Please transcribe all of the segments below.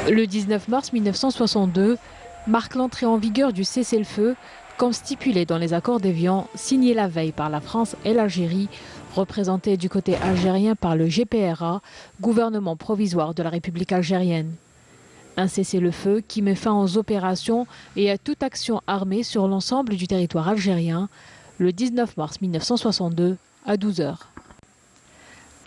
Le 19 mars 1962 marque l'entrée en vigueur du cessez-le-feu, comme stipulé dans les accords d'Évian signés la veille par la France et l'Algérie, représentés du côté algérien par le GPRA, gouvernement provisoire de la République algérienne. Un cessez-le-feu qui met fin aux opérations et à toute action armée sur l'ensemble du territoire algérien, le 19 mars 1962 à 12 h.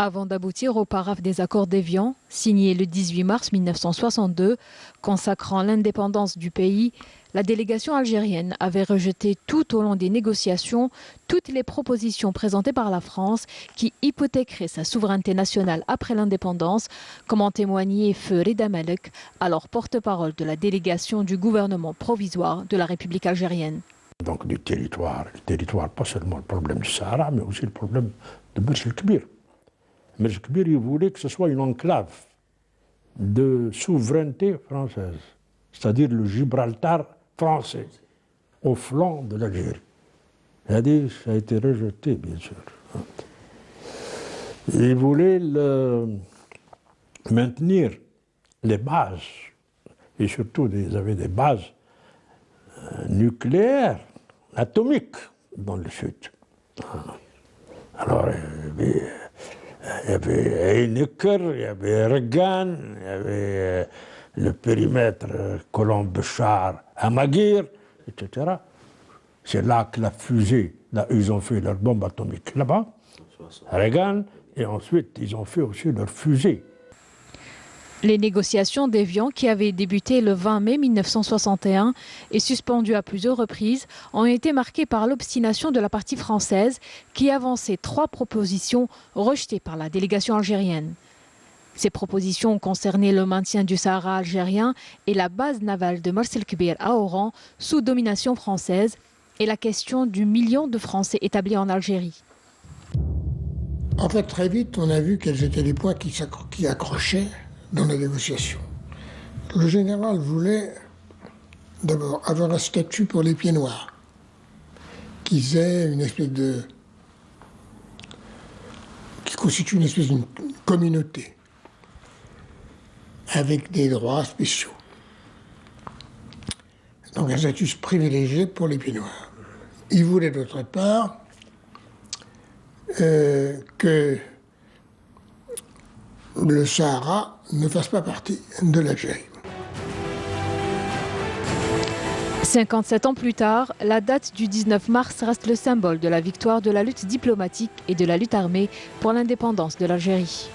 Avant d'aboutir au paraphe des accords d'Évian, signé le 18 mars 1962, consacrant l'indépendance du pays, la délégation algérienne avait rejeté tout au long des négociations toutes les propositions présentées par la France qui hypothéqueraient sa souveraineté nationale après l'indépendance, comme en témoignait Feu Reda Malek, alors porte-parole de la délégation du gouvernement provisoire de la République algérienne. Donc le territoire, pas seulement le problème du Sahara, mais aussi le problème de Mers el-Kbir. Mers el-Kbir, il voulait que ce soit une enclave de souveraineté française, c'est-à-dire le Gibraltar français, au flanc de l'Algérie. Ça a été rejeté, bien sûr. Il voulait maintenir les bases, et surtout, ils avaient des bases nucléaires, atomiques, dans le sud. Alors, il y avait Heinecker, il y avait Reagan, il y avait le périmètre Colomb-Béchar, Amaguir, etc. C'est là que la fusée, là, ils ont fait leur bombe atomique là-bas, Reagan, et ensuite ils ont fait aussi leur fusée. Les négociations d'Évian, qui avaient débuté le 20 mai 1961 et suspendues à plusieurs reprises, ont été marquées par l'obstination de la partie française qui avançait 3 propositions rejetées par la délégation algérienne. Ces propositions concernaient le maintien du Sahara algérien et la base navale de Mers el-Kbir à Oran sous domination française et la question du million de Français établis en Algérie. En fait, très vite, on a vu quels étaient les points qui accrochaient dans la négociation. Le général voulait d'abord avoir un statut pour les pieds noirs, qui constitue une espèce de communauté, avec des droits spéciaux. Donc un statut privilégié pour les pieds noirs. Il voulait d'autre part que le Sahara ne fasse pas partie de l'Algérie. 57 ans plus tard, la date du 19 mars reste le symbole de la victoire de la lutte diplomatique et de la lutte armée pour l'indépendance de l'Algérie.